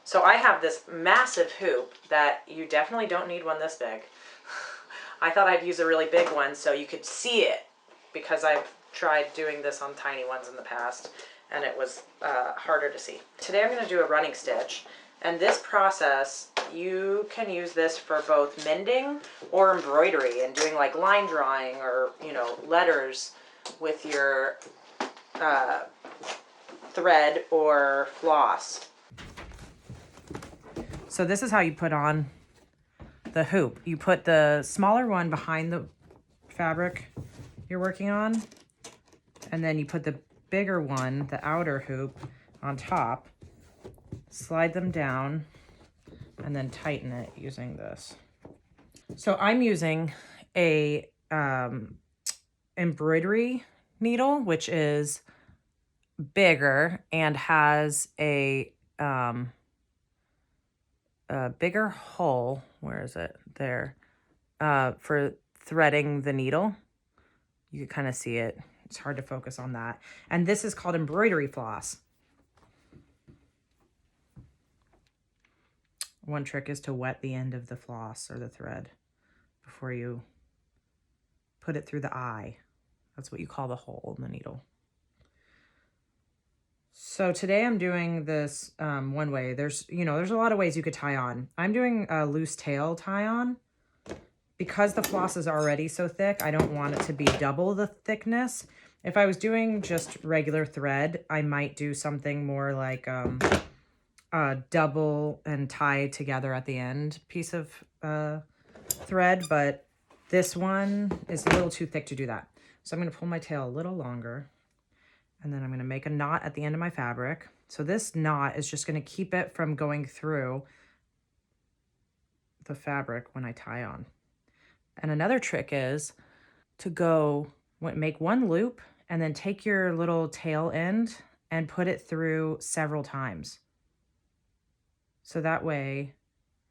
So I have this massive hoop that you definitely don't need one this big. I thought I'd use a really big one so you could see it, because I've tried doing this on tiny ones in the past and it was harder to see. Today I'm going to do a running stitch, and this process, you can use this for both mending or embroidery and doing like line drawing or, you know, letters with your thread or floss. So this is how you put on the hoop. You put the smaller one behind the fabric you're working on, and then you put the bigger one, the outer hoop, on top, slide them down, and then tighten it using this. So I'm using a embroidery needle, which is bigger and has a bigger hole. Where is it? There. For threading the needle. You can kind of see it. It's hard to focus on that. And this is called embroidery floss. One trick is to wet the end of the floss or the thread before you put it through the eye. That's what you call the hole in the needle. So today I'm doing this one way. There's a lot of ways you could tie on. I'm doing a loose tail tie on. Because the floss is already so thick, I don't want it to be double the thickness. If I was doing just regular thread, I might do something more like double and tie together at the end piece of thread, but this one is a little too thick to do that. So I'm going to pull my tail a little longer, and then I'm going to make a knot at the end of my fabric. So this knot is just going to keep it from going through the fabric when I tie on. And another trick is to make one loop and then take your little tail end and put it through several times. So that way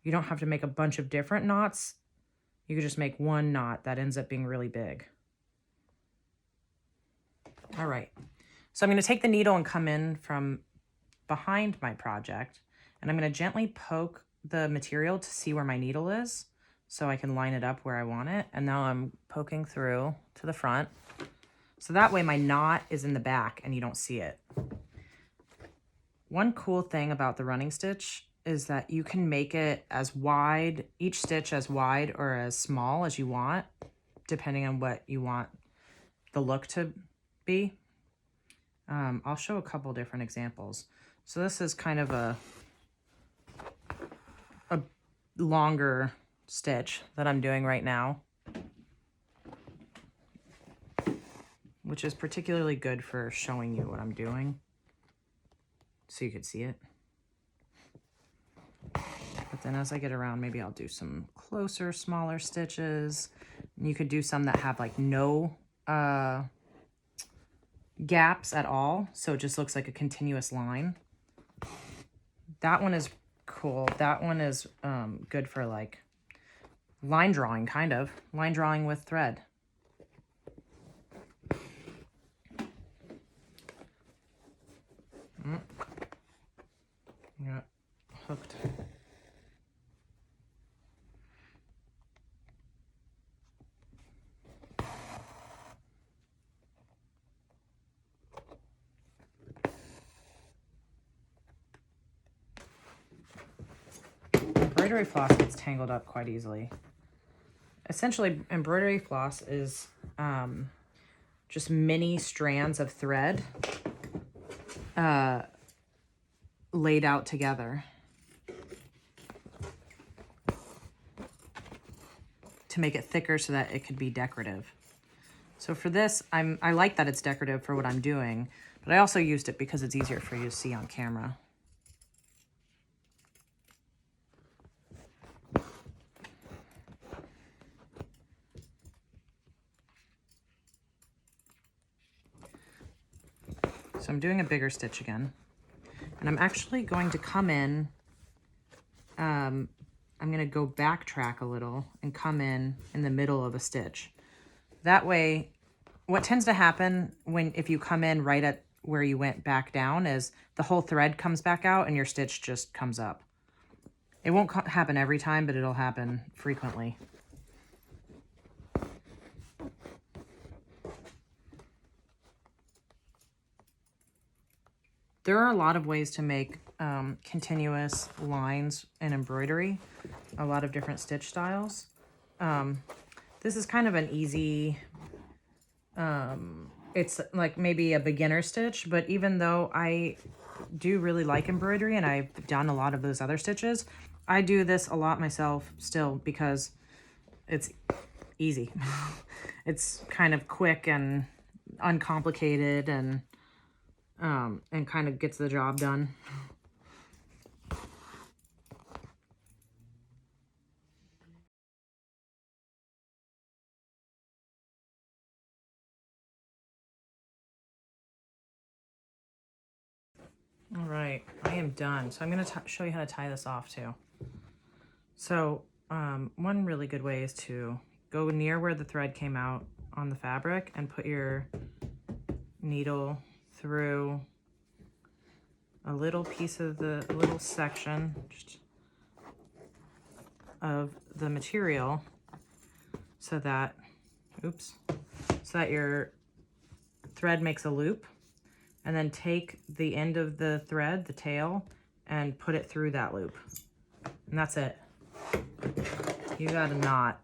you don't have to make a bunch of different knots. You could just make one knot that ends up being really big. All right. So I'm going to take the needle and come in from behind my project, and I'm going to gently poke the material to see where my needle is, so I can line it up where I want it. And now I'm poking through to the front. So that way my knot is in the back and you don't see it. One cool thing about the running stitch is that you can make it as wide, each stitch as wide or as small as you want, depending on what you want the look to be. I'll show a couple different examples. So this is kind of a longer stitch that I'm doing right now, which is particularly good for showing you what I'm doing so you could see it. But then as I get around, maybe I'll do some closer, smaller stitches. You could do some that have like no gaps at all, so it just looks like a continuous line. That one is cool. That one is good for like line drawing, kind of. Line drawing with thread. Yeah, hooked. Embroidery floss gets tangled up quite easily. Essentially, embroidery floss is just mini strands of thread laid out together to make it thicker so that it could be decorative. So for this, I like that it's decorative for what I'm doing, but I also used it because it's easier for you to see on camera. So I'm doing a bigger stitch again, and I'm actually going to come in, I'm going to go backtrack a little and come in the middle of a stitch. That way, what tends to happen if you come in right at where you went back down is the whole thread comes back out and your stitch just comes up. It won't happen every time, but it'll happen frequently. There are a lot of ways to make continuous lines in embroidery, a lot of different stitch styles. This is kind of an easy, it's like maybe a beginner stitch, but even though I do really like embroidery and I've done a lot of those other stitches, I do this a lot myself still because it's easy. It's kind of quick and uncomplicated and kind of gets the job done. All right, I am done. So I'm going to show you how to tie this off too. So one really good way is to go near where the thread came out on the fabric and put your needle through a little piece of the little section of the material so that, oops, so that your thread makes a loop, and then take the end of the thread, the tail, and put it through that loop. And that's it. You got a knot.